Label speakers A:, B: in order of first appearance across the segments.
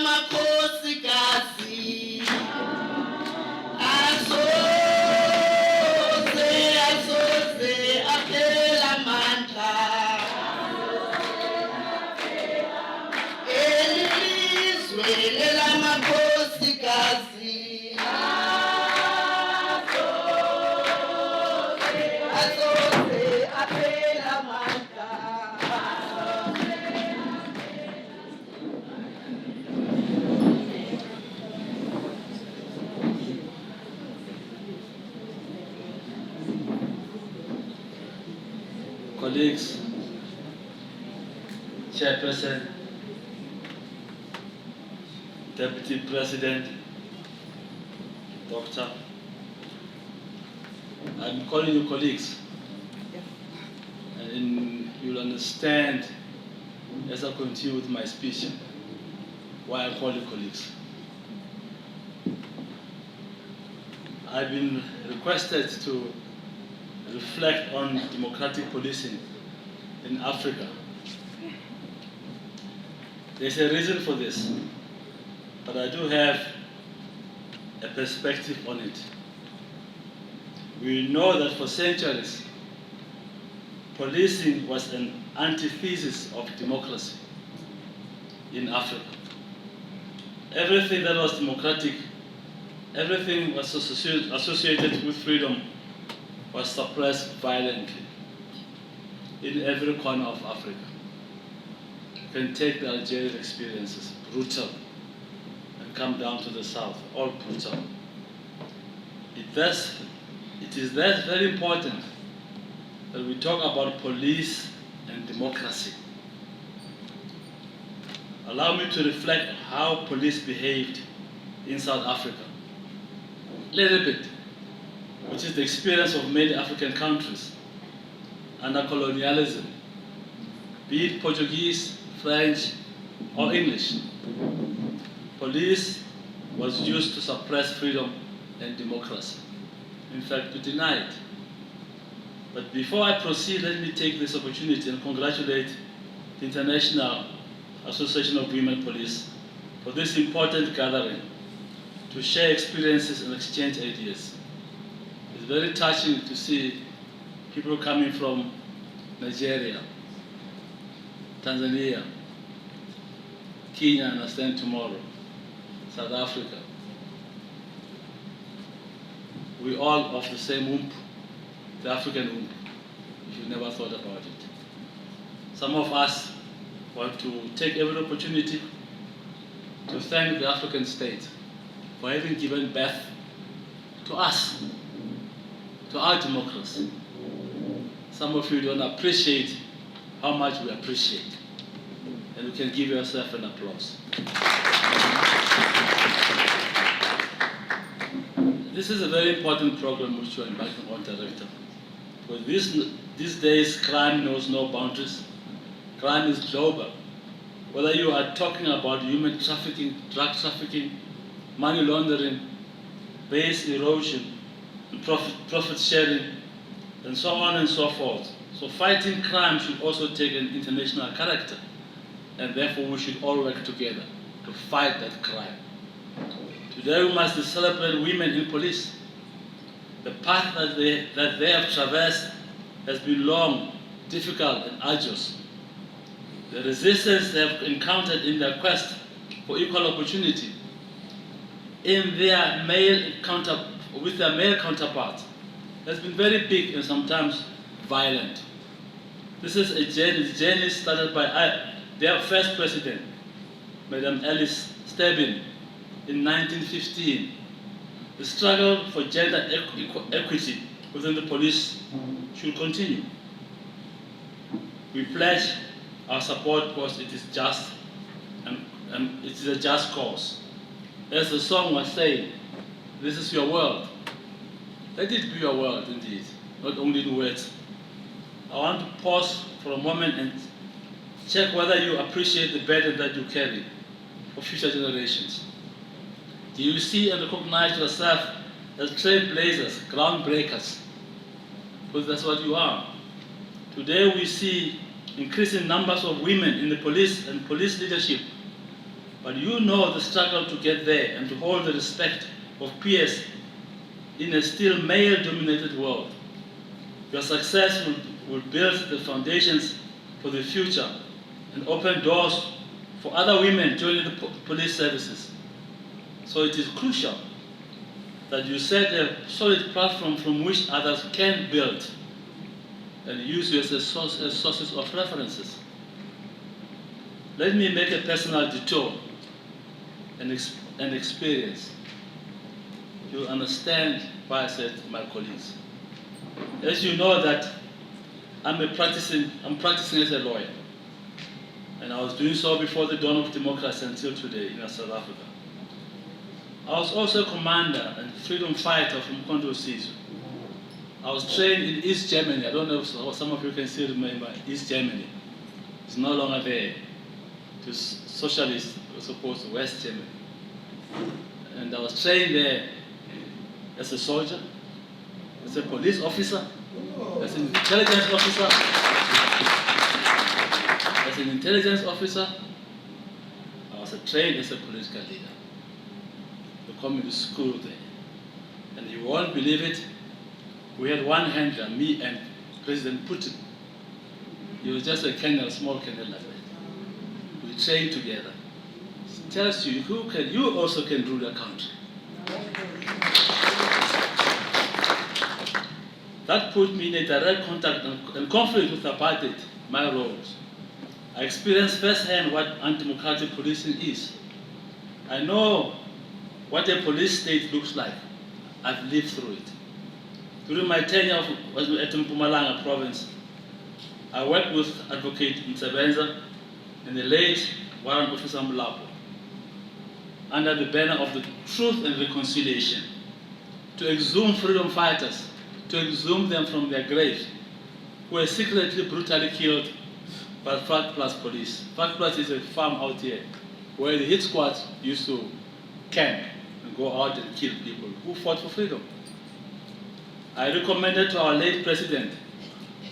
A: makhosikazi asoze aphela amandla elizwe lelamakhosikazi asoze aphela amandla.
B: Colleagues, Chairperson, Deputy President, Doctor, I'm calling you colleagues, and you'll understand as I continue with my speech why I call you colleagues. I've been requested to reflect on democratic policing in Africa. There's a reason for this, but I do have a perspective on it. We know that for centuries, policing was an antithesis of democracy in Africa. Everything that was democratic, everything was associated with freedom was suppressed violently in every corner of Africa. You can take the Algerian experiences, brutal, and come down to the south, all brutal. It is thus very important that we talk about police and democracy. Allow me to reflect on how police behaved in South Africa. A little bit, which is the experience of many African countries under colonialism, be it Portuguese, French, or English. Police was used to suppress freedom and democracy. In fact, to deny it. But before I proceed, let me take this opportunity and congratulate the International Association of Women Police for this important gathering to share experiences and exchange ideas. It's very touching to see people coming from Nigeria, Tanzania, Kenya, I understand tomorrow, South Africa. We all of the same womb, the African womb, if you never thought about it. Some of us want to take every opportunity to thank the African state for having given birth to us, to our democracy. Some of you don't appreciate how much we appreciate, and you can give yourself an applause. This is a very important program which you are embarking on, Director. Because these days, crime knows no boundaries. Crime is global. Whether you are talking about human trafficking, drug trafficking, money laundering, base erosion, and profit sharing, and so on and so forth. So fighting crime should also take an international character, and therefore we should all work together to fight that crime. Today we must celebrate women in police. The path that they have traversed has been long, difficult, and arduous. The resistance they have encountered in their quest for equal opportunity with their male counterparts has been very big and sometimes violent. This is a journey started by their first president, Madam Alice Stebbins, in 1915. The struggle for gender equity within the police should continue. We pledge our support because it is just and it is a just cause. As the song was saying, this is your world. Let it be your world indeed, not only in words. I want to pause for a moment and check whether you appreciate the burden that you carry for future generations. Do you see and recognize yourself as trailblazers, groundbreakers? Because that's what you are. Today we see increasing numbers of women in the police and police leadership. But you know the struggle to get there and to hold the respect of peers in a still male-dominated world. Your success will build the foundations for the future and open doors for other women joining the police services. So it is crucial that you set a solid platform from which others can build and use you as sources of references. Let me make a personal detour and experience. You'll understand why I said my colleagues. As you know that I'm practicing as a lawyer, and I was doing so before the dawn of democracy until today in South Africa. I was also a commander and freedom fighter from Kondo Sizwe. I was trained in East Germany. I don't know if some of you can still remember East Germany. It's no longer there. It was socialist, as opposed to West Germany. And I was trained there as a soldier, as a police officer, as an intelligence officer. As an intelligence officer, I was trained as a political leader. The communist school there. And you won't believe it, we had one handler, me and President Putin. He was just a colonel, a small colonel like that. We trained together. It tells you you also can rule a country. That put me in a direct contact and conflict with apartheid, my roles. I experienced firsthand what undemocratic policing is. I know what a police state looks like. I've lived through it. During my tenure at Mpumalanga province, I worked with Advocate Msebenza and the late Warrant Officer Mlapo under the banner of the Truth and Reconciliation to exhume freedom fighters, to exhume them from their graves, who were secretly brutally killed by FARC Plus police. FARC Plus is a farm out here where the hit squads used to camp and go out and kill people who fought for freedom. I recommended to our late president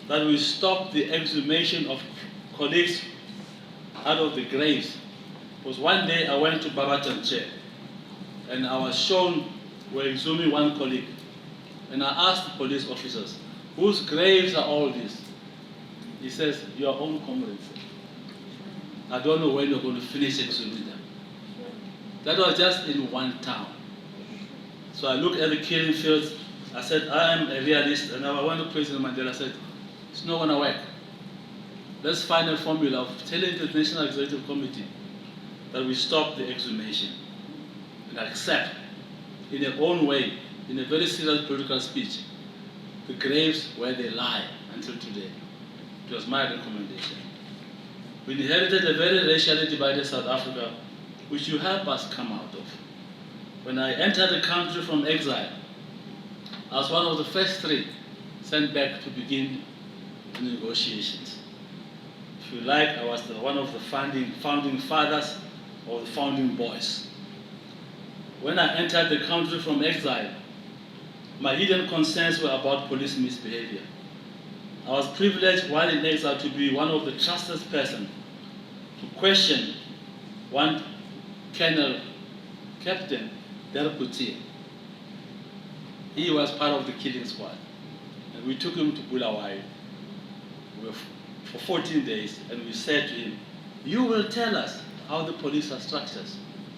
B: that we stop the exhumation of colleagues out of the graves. Because one day I went to Babaton Chair and I was shown we're exhuming one colleague. And I asked the police officers, whose graves are all these? He says, your own comrades. I don't know when you're going to finish exhuming them. That was just in one town. So I looked at the killing fields. I said, I am a realist, and I went to President Mandela. I said, it's not going to work. Let's find a formula of telling the National Executive Committee that we stop the exhumation and accept, in their own way, in a very serious political speech, the graves where they lie until today. It was my recommendation. We inherited a very racially divided South Africa, which you helped us come out of. When I entered the country from exile, I was one of the first 3 sent back to begin the negotiations. If you like, I was one of the founding fathers or the founding boys. When I entered the country from exile, my hidden concerns were about police misbehavior. I was privileged while in exile to be one of the trusted persons to question one Colonel Captain Derkutie. He was part of the killing squad. And we took him to Bulawayo for 14 days, and we said to him, you will tell us how the police are structured,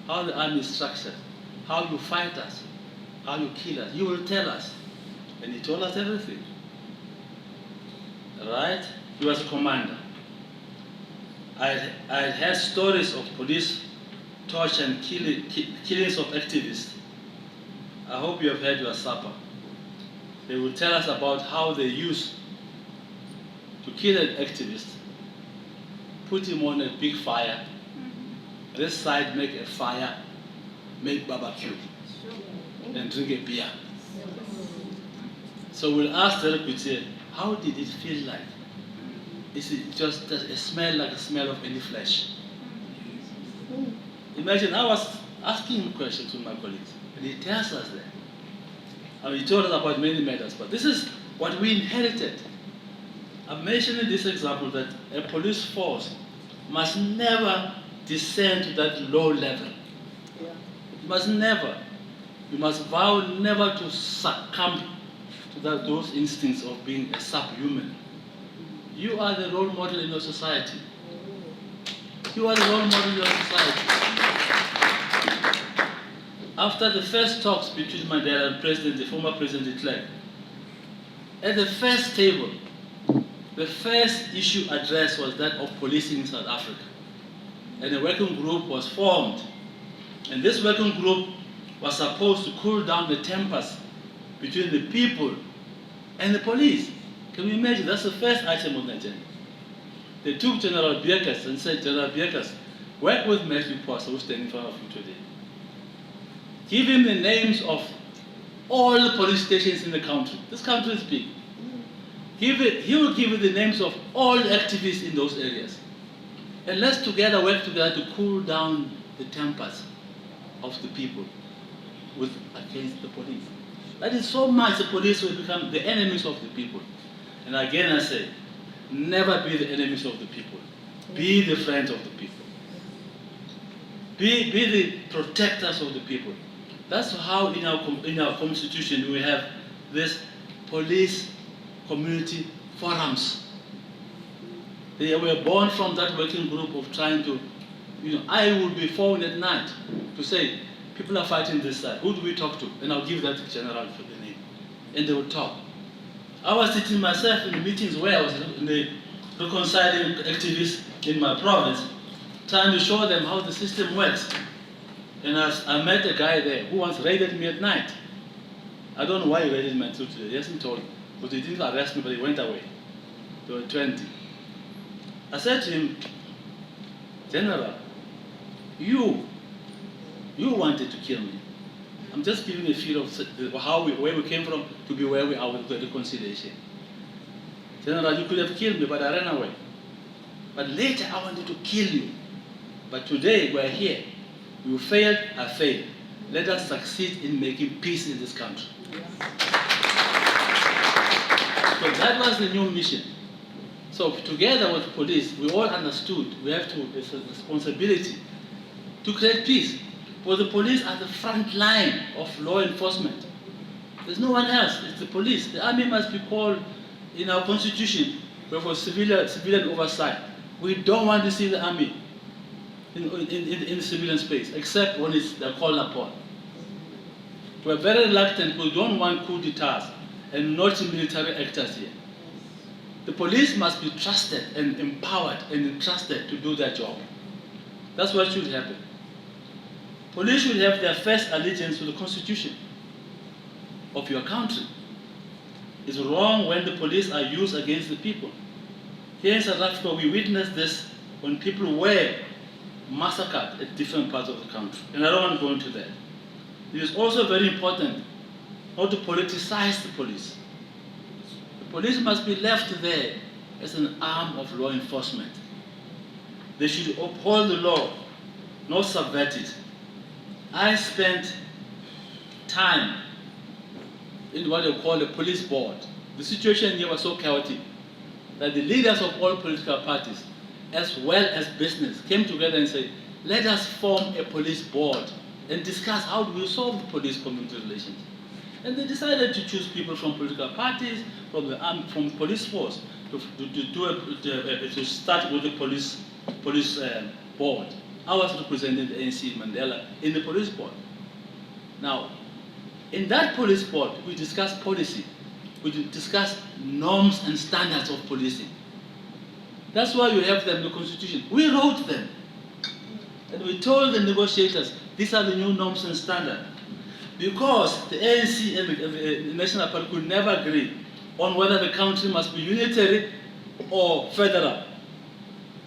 B: how the army is structured, how you fight us, how you kill us. You will tell us. And he told us everything. Right? He was a commander. I had heard stories of police torture and killings of activists. I hope you have had your supper. They will tell us about how they used to kill an activist, put him on a big fire, this side make a fire, make barbecue, and drink a beer. So we'll ask the deputy, how did it feel like? Is it just a smell like a smell of any flesh? Imagine, I was asking him questions with my colleagues, and he tells us that. I mean, he told us about many matters, but this is what we inherited. I'm mentioning this example that a police force must never descend to that low level. You must never, you must vow never to succumb to those instincts of being a subhuman. You are the role model in your society. You are the role model in your society. After the first talks between Mandela and the former President-elect, at the first table, the first issue addressed was that of policing in South Africa. And a working group was formed. And this working group was supposed to cool down the tempers between the people and the police. Can you imagine? That's the first item on the agenda. They took General Bierkes and said, General Bierkes, work with Matthew Poster, who's standing in front of you today. Give him the names of all the police stations in the country. This country is big. He will give you the names of all the activists in those areas. And let's together work together to cool down the tempers of the people against the police. That is so much the police will become the enemies of the people. And again I say, never be the enemies of the people. Be the friends of the people. Be the protectors of the people. That's how in our constitution we have this police community forums. They were born from that working group of trying to, I will be phoned at night to say, people are fighting this side. Who do we talk to? And I'll give that to General for the name. And they will talk. I was sitting myself in the meetings where I was in the reconciling activists in my province, trying to show them how the system works. And I met a guy there who once raided me at night. I don't know why he raided me until today. He hasn't told me. But he didn't arrest me, but he went away. They were 20. I said to him, General, you wanted to kill me. I'm just giving a feel of where we came from to be where we are with the reconciliation. General, you could have killed me, but I ran away. But later I wanted to kill you. But today we're here. You failed, I failed. Let us succeed in making peace in this country. So that was the new mission. So together with the police, we all understood it's a responsibility to create peace. Because the police are the front line of law enforcement. There's no one else, it's the police. The army must be called in our constitution for civilian oversight. We don't want to see the army in civilian space, except when they're called upon. We're very reluctant, we don't want coup d'etats and not military actors here. The police must be trusted and empowered and entrusted to do their job. That's what should happen. Police should have their first allegiance to the constitution of your country. It's wrong when the police are used against the people. Here in South Africa, we witnessed this when people were massacred at different parts of the country. And I don't want to go into that. It is also very important not to politicize the police. The police must be left there as an arm of law enforcement. They should uphold the law, not subvert it. I spent time in what they call a police board. The situation here was so chaotic that the leaders of all political parties, as well as business, came together and said, let us form a police board and discuss how do we solve the police-community relations. And they decided to choose people from political parties, from the police force, to start with the police board. I was representing the ANC in Mandela in the police board. Now, in that police board, we discussed policy. We discussed norms and standards of policing. That's why you have them in the constitution. We wrote them. And we told the negotiators, these are the new norms and standards. Because the ANC and the National Party could never agree on whether the country must be unitary or federal.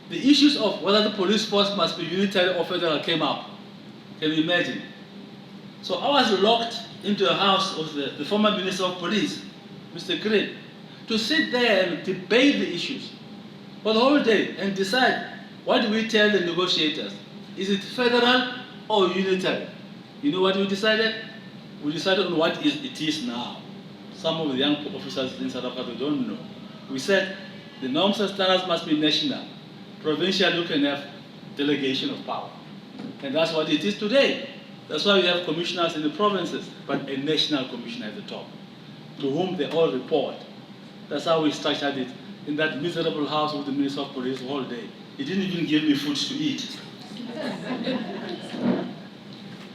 B: The issues of whether the police force must be unitary or federal came up. Can you imagine? So I was locked into the house of the former Minister of Police, Mr. Green, to sit there and debate the issues for the whole day and decide, what do we tell the negotiators? Is it federal or unitary? You know what we decided? We decided on what it is now. Some of the young officers in South Africa don't know. We said the norms and standards must be national. Provincial, you can have delegation of power. And that's what it is today. That's why we have commissioners in the provinces, but a national commissioner at the top, to whom they all report. That's how we structured it in that miserable house with the Minister of Police all day. He didn't even give me food to eat.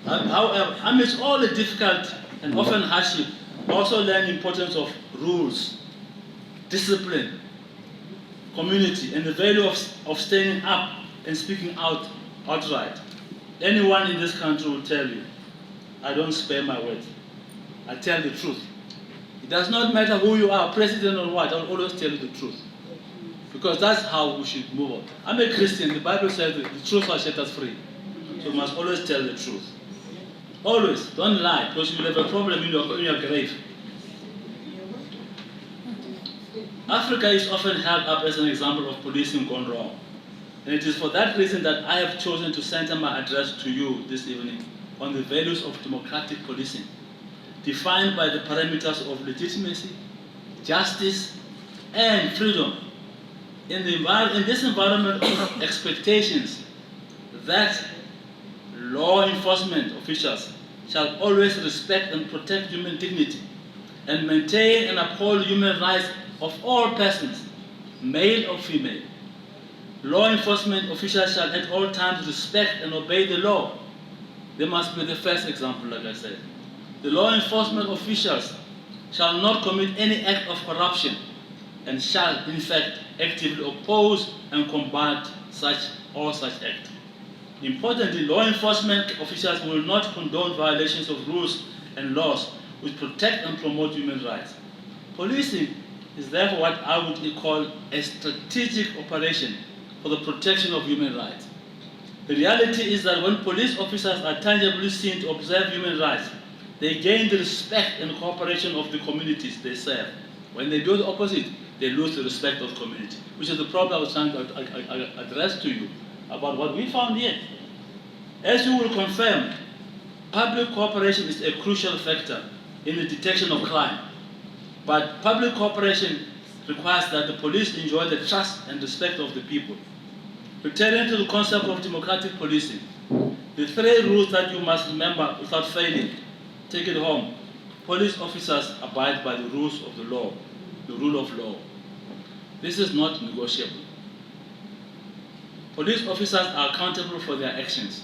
B: However, amidst all the difficult and often hardship, I also learned the importance of rules, discipline, community, and the value of standing up and speaking out outright. Anyone in this country will tell you, I don't spare my words. I tell the truth. It does not matter who you are, president or what, I will always tell you the truth. Because that's how we should move on. I'm a Christian, the Bible says that the truth will set us free. So we must always tell the truth. Always, don't lie, because you will have a problem in your grave. Africa is often held up as an example of policing gone wrong. And it is for that reason that I have chosen to center my address to you this evening on the values of democratic policing, defined by the parameters of legitimacy, justice, and freedom. In this environment of expectations that law enforcement officials shall always respect and protect human dignity and maintain and uphold human rights of all persons, male or female. Law enforcement officials shall at all times respect and obey the law. They must be the first example, like I said. The law enforcement officials shall not commit any act of corruption and shall, in fact, actively oppose and combat such act. Importantly, law enforcement officials will not condone violations of rules and laws which protect and promote human rights. Policing is therefore what I would call a strategic operation for the protection of human rights. The reality is that when police officers are tangibly seen to observe human rights, they gain the respect and cooperation of the communities they serve. When they do the opposite, they lose the respect of the community, which is the problem I was trying to address to you about what we found here. As you will confirm, public cooperation is a crucial factor in the detection of crime. But public cooperation requires that the police enjoy the trust and respect of the people. Returning to the concept of democratic policing, the three rules that you must remember without failing, take it home. Police officers abide by the rules of the law, the rule of law. This is not negotiable. Police officers are accountable for their actions.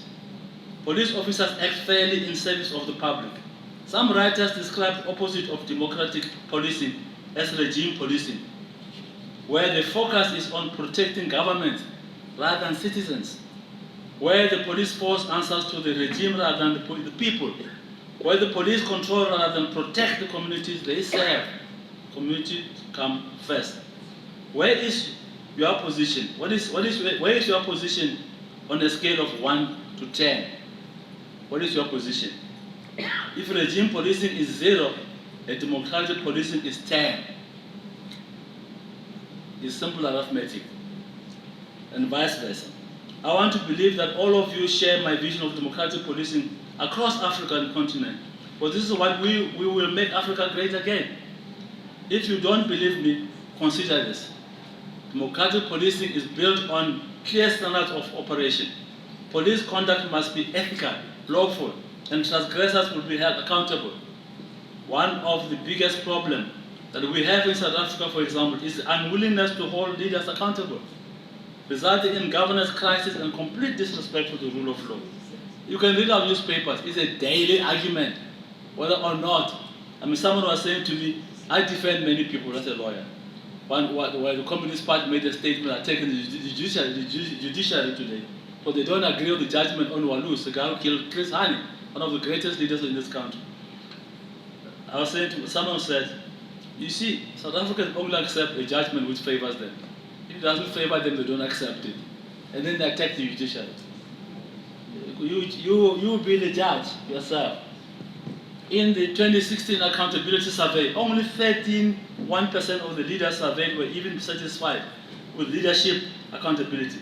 B: Police officers act fairly in service of the public. Some writers describe the opposite of democratic policing as regime policing, where the focus is on protecting government rather than citizens, where the police force answers to the regime rather than the people, where the police control rather than protect the communities they serve. Communities come first. Where is your position? Where is your position on a scale of 1 to 10? What is your position? If regime policing is 0, a democratic policing is 10. It's simple arithmetic, and vice versa. I want to believe that all of you share my vision of democratic policing across African continent, but this is what we will make Africa great again. If you don't believe me, consider this. Democratic policing is built on clear standards of operation. Police conduct must be ethical, lawful, and transgressors will be held accountable. One of the biggest problems that we have in South Africa, for example, is the unwillingness to hold leaders accountable, resulting in governance crisis and complete disrespect for the rule of law. You can read our newspapers. It's a daily argument, whether or not. I mean, someone was saying to me, I defend many people as a lawyer. Where the Communist Party made a statement, I've taken the judiciary today, but they don't agree with the judgment on Walus, the guy who killed Chris Hani, one of the greatest leaders in this country. I was saying to someone said, you see, South Africans only accept a judgment which favors them. If it doesn't favor them, they don't accept it. And then they attack the judiciary. You be the judge yourself. In the 2016 accountability survey, only 1% of the leaders surveyed were even satisfied with leadership accountability.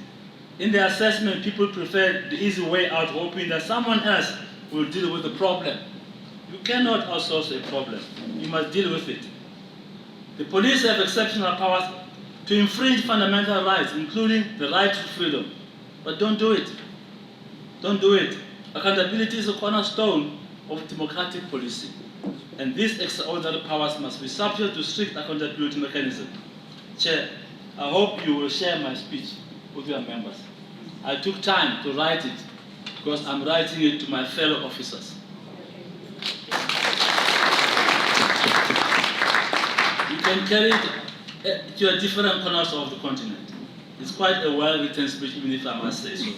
B: In their assessment, people prefer the easy way out, hoping that someone else will deal with the problem. You cannot outsource a problem. You must deal with it. The police have exceptional powers to infringe fundamental rights, including the right to freedom. But don't do it. Don't do it. Accountability is a cornerstone of democratic policy. And these extraordinary powers must be subject to strict accountability mechanism. Chair, I hope you will share my speech with your members. I took time to write it because I'm writing it to my fellow officers. You can carry it to different corners of the continent. It's quite a well-written speech, even if I must say so,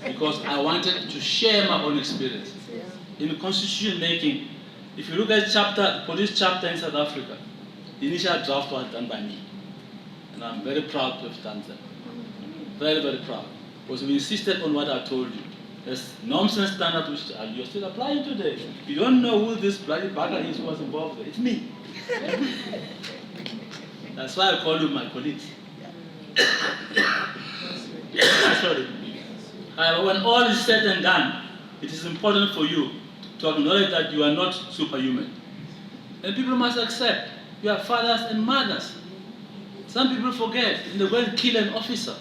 B: because I wanted to share my own experience. In constitution making, if you look at the police chapter in South Africa, the initial draft was done by me. And I'm very proud to have done that. Very, very proud. Because we insisted on what I told you. There's nonsense standard which you're still applying today. You don't know who this bloody bugger is who was involved with. It's me. That's why I call you my colleagues. Sorry. When all is said and done, it is important for you to acknowledge that you are not superhuman. And people must accept you are fathers and mothers. Some people forget, and they go and kill an officer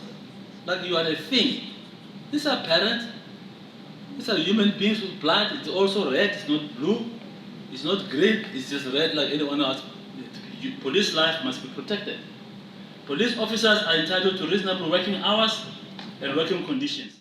B: like you are a thing. These are parents. These are human beings with blood. It's also red, it's not blue, it's not green, it's just red like anyone else. Police life must be protected. Police officers are entitled to reasonable working hours and working conditions.